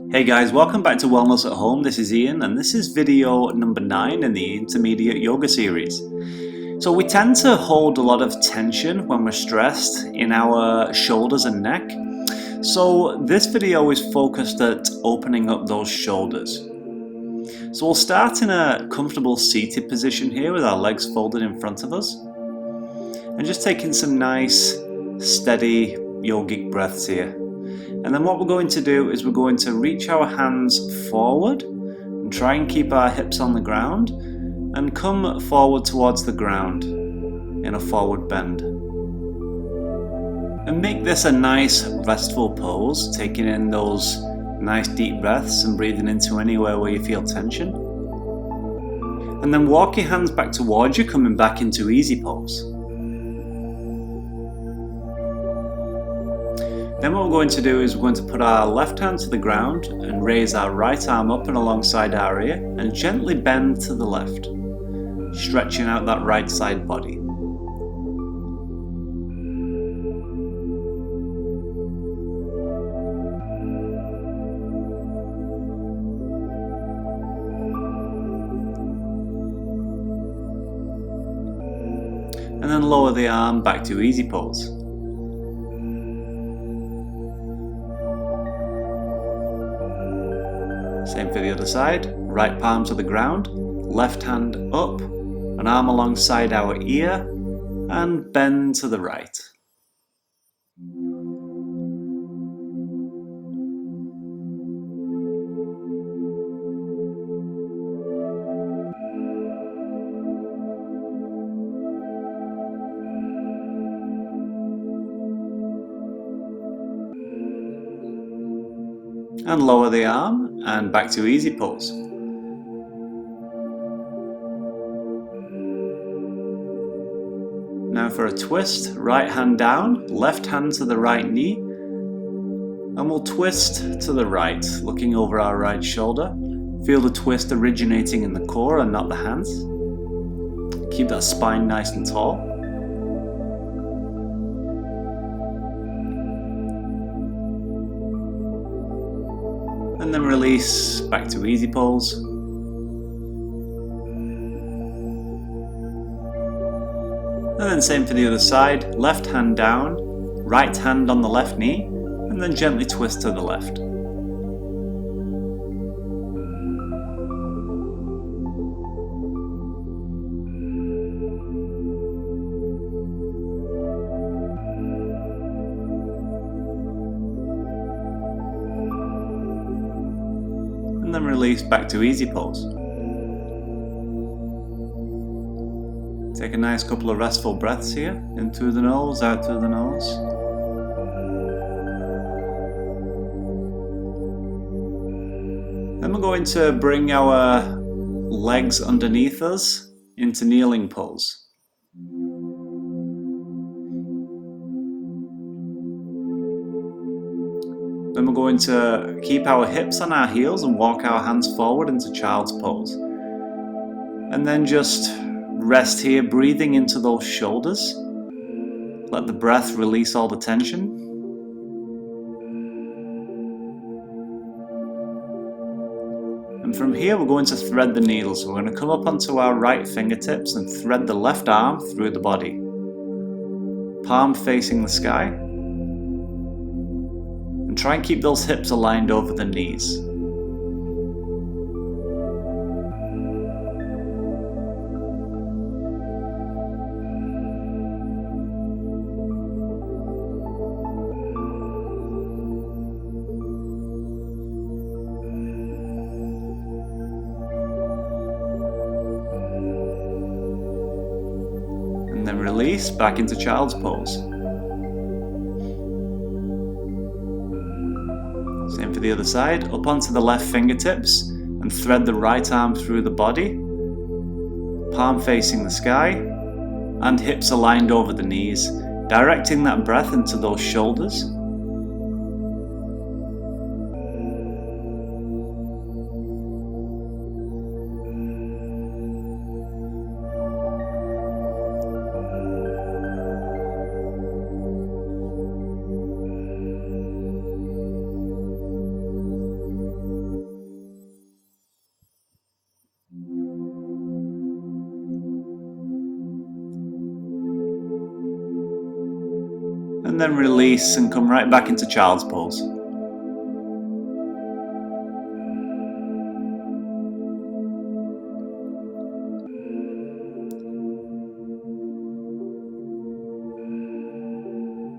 Hey guys, welcome back to Wellness at Home. This is Ian and this is video number 9 in the intermediate yoga series. So we tend to hold a lot of tension when we're stressed in our shoulders and neck. So this video is focused at opening up those shoulders. So we'll start in a comfortable seated position here with our legs folded in front of us. And just taking some nice, steady yogic breaths here. And then what we're going to do is we're going to reach our hands forward and try and keep our hips on the ground and come forward towards the ground in a forward bend. And make this a nice restful pose, taking in those nice deep breaths and breathing into anywhere where you feel tension. And then walk your hands back towards you, coming back into easy pose. Then what we're going to do is we're going to put our left hand to the ground and raise our right arm up and alongside our ear and gently bend to the left, stretching out that right side body. And then lower the arm back to easy pose. Same for the other side, right palm to the ground, left hand up, an arm alongside our ear, and bend to the right. And lower the arm and back to easy pose. Now for a twist, right hand down, left hand to the right knee, and we'll twist to the right, looking over our right shoulder. Feel the twist originating in the core and not the hands. Keep that spine nice and tall. And then release back to easy pose. And then same for the other side, left hand down, right hand on the left knee, and then gently twist to the left. And then release back to easy pose. Take a nice couple of restful breaths here, in through the nose, out through the nose. Then we're going to bring our legs underneath us into kneeling pose. Then we're going to keep our hips on our heels and walk our hands forward into child's pose. And then just rest here, breathing into those shoulders. Let the breath release all the tension. And from here we're going to thread the needle. So we're going to come up onto our right fingertips and thread the left arm through the body. Palm facing the sky. And try and keep those hips aligned over the knees. And then release back into child's pose. Same for the other side, up onto the left fingertips and thread the right arm through the body, palm facing the sky and hips aligned over the knees, directing that breath into those shoulders. And then release and come right back into child's pose.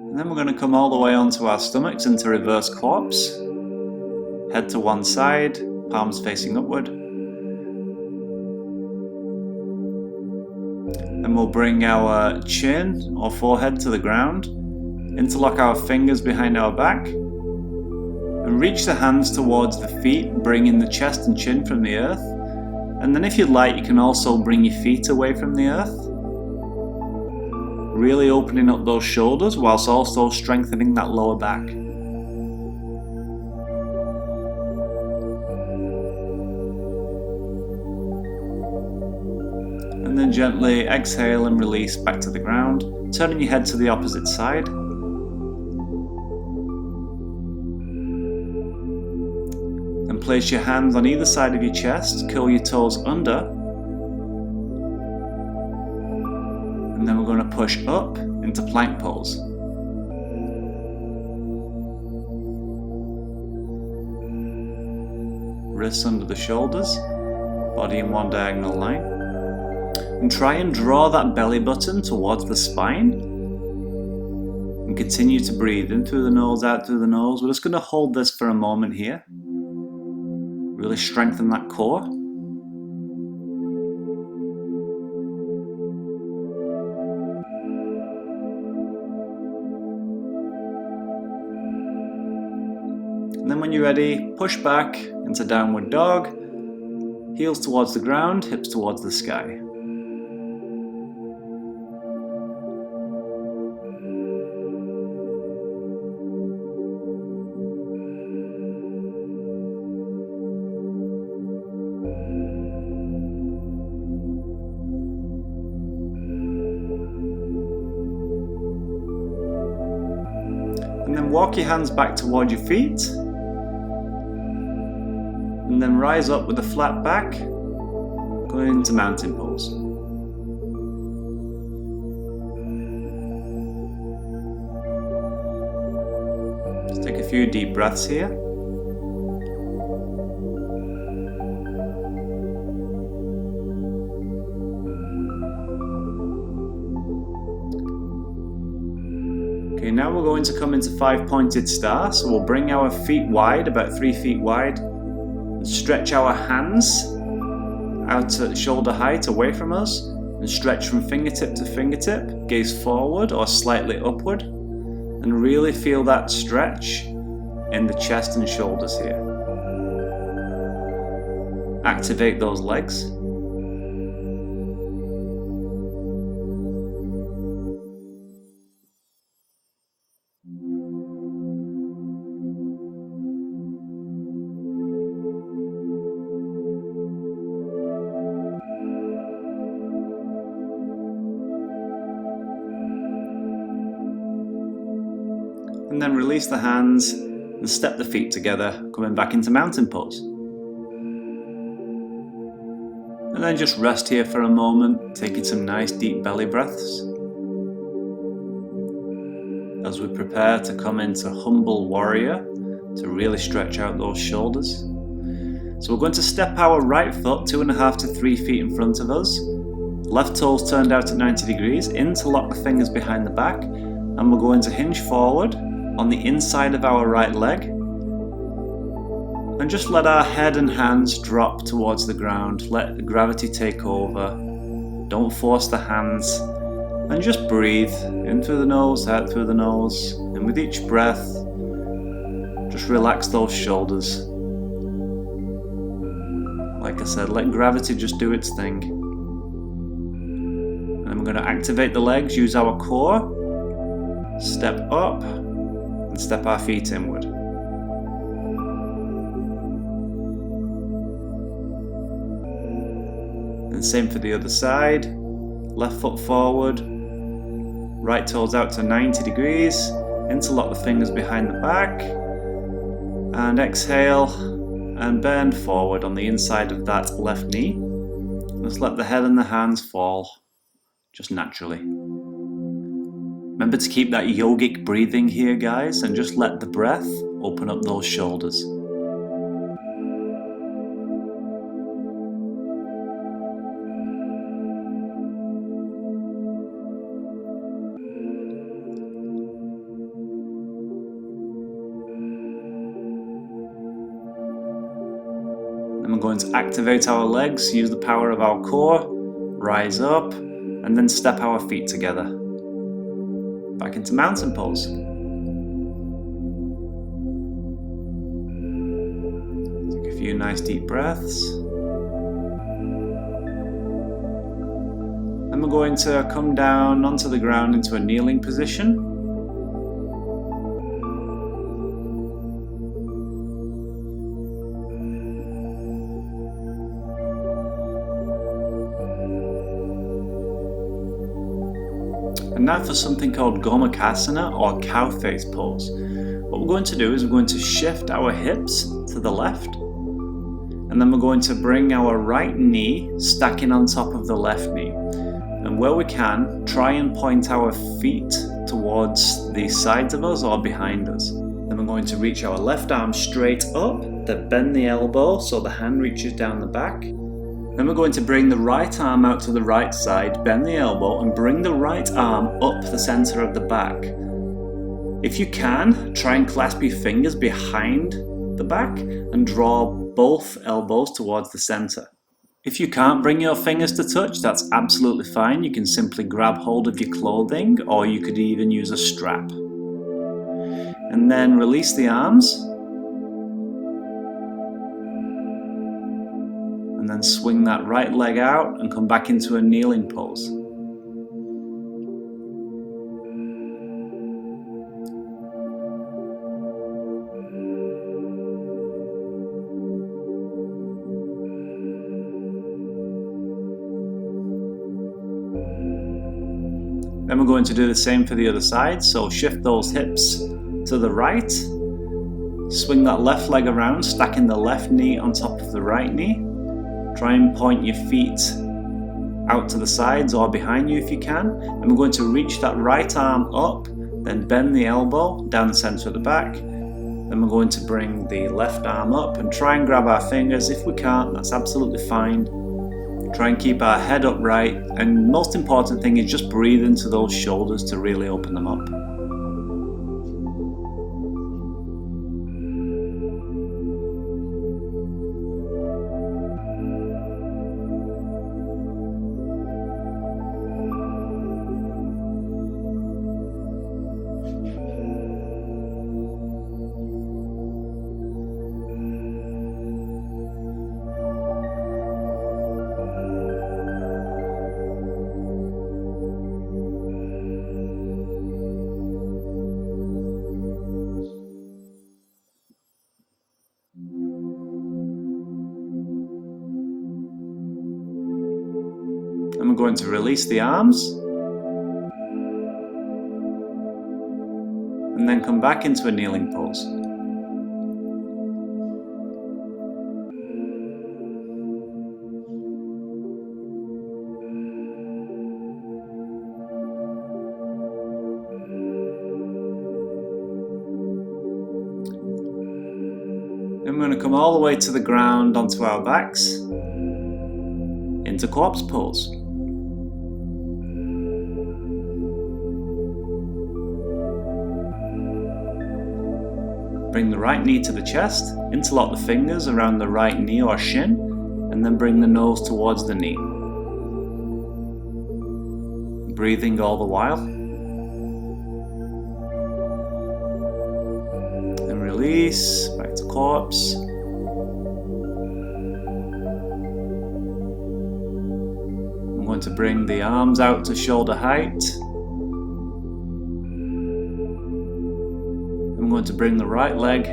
And then we're going to come all the way onto our stomachs into reverse corpse. Head to one side, palms facing upward. Then we'll bring our chin or forehead to the ground, interlock our fingers behind our back, and reach the hands towards the feet, bringing the chest and chin from the earth. And then if you'd like, you can also bring your feet away from the earth, really opening up those shoulders whilst also strengthening that lower back. And then gently exhale and release back to the ground, turning your head to the opposite side. Then place your hands on either side of your chest, curl your toes under. And then we're going to push up into plank pose. Wrists under the shoulders, body in one diagonal line. And try and draw that belly button towards the spine. And continue to breathe in through the nose, out through the nose. We're just going to hold this for a moment here. Really strengthen that core. And then when you're ready, push back into downward dog, heels towards the ground, hips towards the sky. And then walk your hands back toward your feet. And then rise up with a flat back, going into mountain pose. Just take a few deep breaths here. Okay, now we're going to come into 5-pointed star, so we'll bring our feet wide, about 3 feet wide. Stretch our hands out at shoulder height away from us and stretch from fingertip to fingertip, gaze forward or slightly upward, and really feel that stretch in the chest and shoulders here. Activate those legs. And then release the hands and step the feet together, coming back into mountain pose. And then just rest here for a moment, taking some nice deep belly breaths as we prepare to come into humble warrior to really stretch out those shoulders. So we're going to step our right foot 2.5 to 3 feet in front of us, left toes turned out at 90 degrees, interlock the fingers behind the back, and we're going to hinge forward on the inside of our right leg, and just let our head and hands drop towards the ground. Let gravity take over. Don't force the hands, and just breathe in through the nose, out through the nose, and with each breath just relax those shoulders. Like I said, let gravity just do its thing. And I'm going to activate the legs, use our core, step up and step our feet inward. And same for the other side. Left foot forward, right toes out to 90 degrees, interlock the fingers behind the back, and exhale and bend forward on the inside of that left knee. Just let the head and the hands fall just naturally. Remember Remember to keep that yogic breathing here, guys, and just let the breath open up those shoulders. Then we're going to activate our legs, use the power of our core, rise up, and then step our feet together. Back into mountain pose. Take a few nice deep breaths. Then we're going to come down onto the ground into a kneeling position. And now for something called Gomukhasana or cow face pose. What we're going to do is we're going to shift our hips to the left, and then we're going to bring our right knee stacking on top of the left knee. And where we can, try and point our feet towards the sides of us or behind us. Then we're going to reach our left arm straight up, then bend the elbow so the hand reaches down the back. Then we're going to bring the right arm out to the right side, bend the elbow, and bring the right arm up the center of the back. If you can, try and clasp your fingers behind the back and draw both elbows towards the center. If you can't bring your fingers to touch, that's absolutely fine. You can simply grab hold of your clothing, or you could even use a strap. And then release the arms. And then swing that right leg out and come back into a kneeling pose. Then we're going to do the same for the other side, so shift those hips to the right, swing that left leg around, stacking the left knee on top of the right knee. Try and point your feet out to the sides or behind you if you can. And we're going to reach that right arm up, then bend the elbow down the center of the back. Then we're going to bring the left arm up and try and grab our fingers. If we can't, that's absolutely fine. Try and keep our head upright, and most important thing is just breathe into those shoulders to really open them up. And we're going to release the arms and then come back into a kneeling pose. Then we're going to come all the way to the ground onto our backs into corpse pose. Bring the right knee to the chest, interlock the fingers around the right knee or shin, and then bring the nose towards the knee. Breathing all the while. And release, back to corpse. I'm going to bring the arms out to shoulder height. I'm going to bring the right leg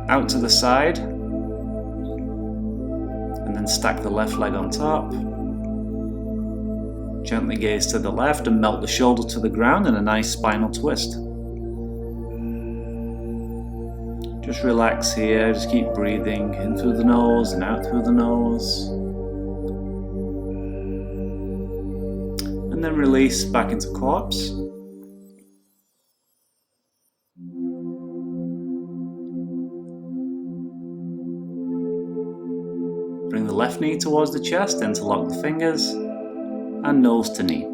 out to the side and then stack the left leg on top. Gently gaze to the left and melt the shoulder to the ground in a nice spinal twist. Just relax here, just keep breathing in through the nose and out through the nose. And then release back into corpse. Bring the left knee towards the chest, interlock the fingers, and nose to knee.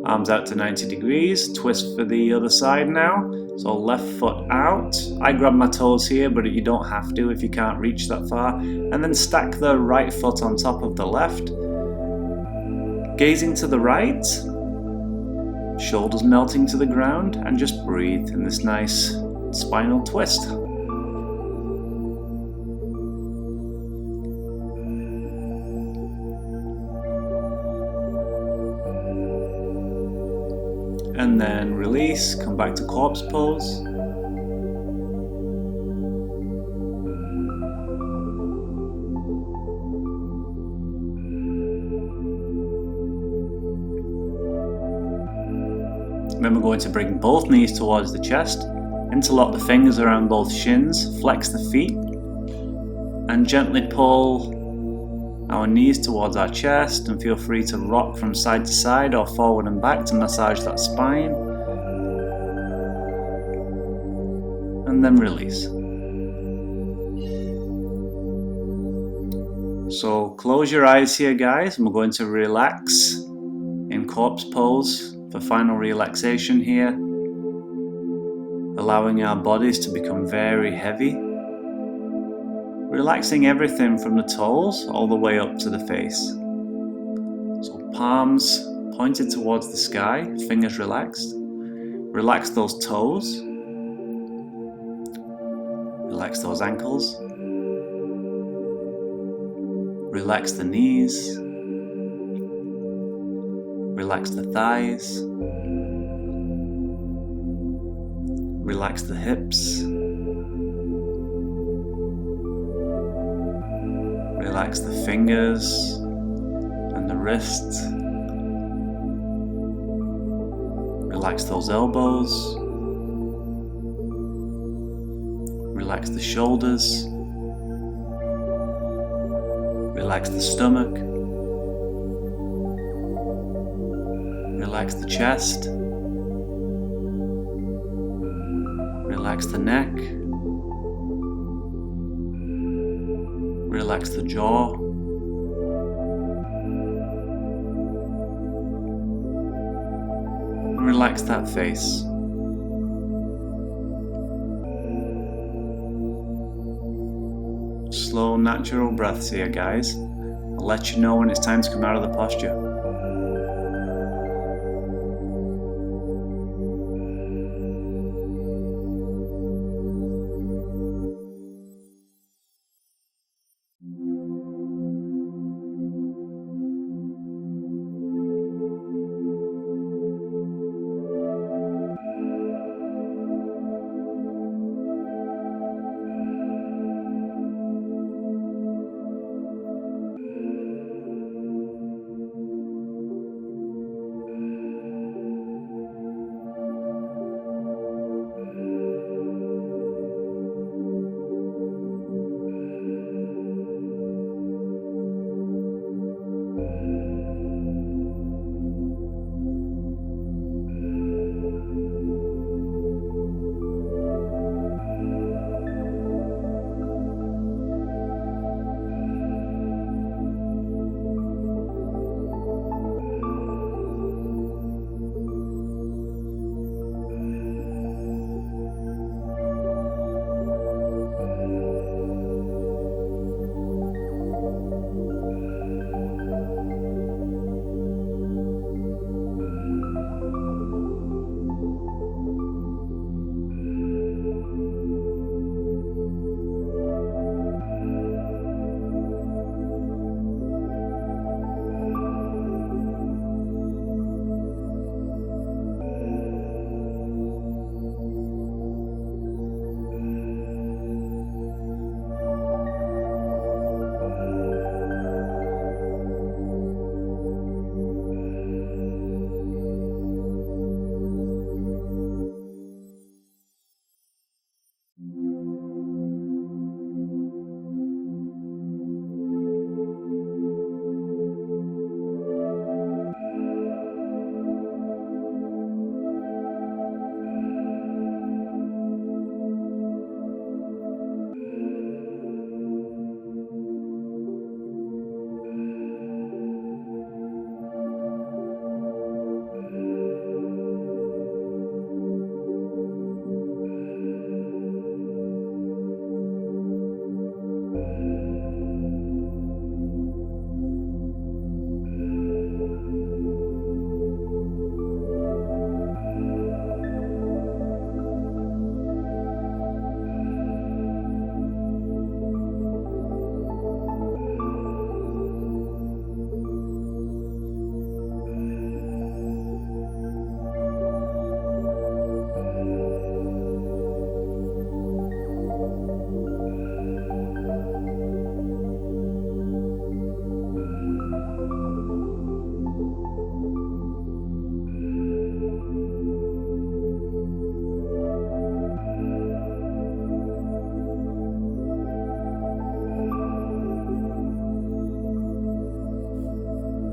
Arms out to 90 degrees, twist for the other side now. So left foot out. I grab my toes here, but you don't have to if you can't reach that far. And then stack the right foot on top of the left. Gazing to the right, shoulders melting to the ground, and just breathe in this nice spinal twist. And then release, come back to corpse pose. Then we're going to bring both knees towards the chest, interlock the fingers around both shins, flex the feet, and gently pull our knees towards our chest, and feel free to rock from side to side or forward and back to massage that spine. And then release. So close your eyes here, guys, and we're going to relax in corpse pose for final relaxation here, allowing our bodies to become very heavy. Relaxing everything from the toes all the way up to the face. So palms pointed towards the sky, fingers relaxed. Relax those toes. Relax those ankles. Relax the knees. Relax the thighs. Relax the hips. Relax the fingers and the wrists. Relax those elbows. Relax the shoulders. Relax the stomach. Relax the chest. Relax the neck. Relax the jaw. And relax that face. Slow, natural breaths here, guys. I'll let you know when it's time to come out of the posture.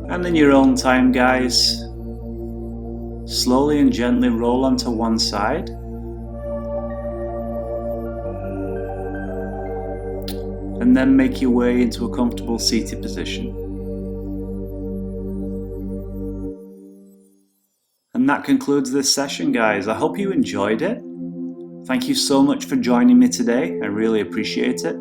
And in your own time, guys, slowly and gently roll onto one side. And then make your way into a comfortable seated position. And that concludes this session, guys. I hope you enjoyed it. Thank you so much for joining me today. I really appreciate it.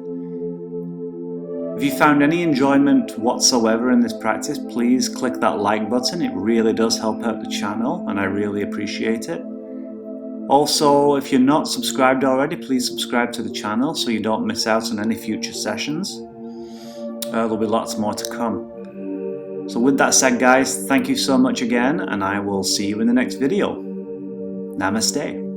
If you found any enjoyment whatsoever in this practice, please click that like button. It really does help out the channel and I really appreciate it. Also, if you're not subscribed already, please subscribe to the channel so you don't miss out on any future sessions. There'll be lots more to come. So with that said, guys, thank you so much again, and I will see you in the next video. Namaste.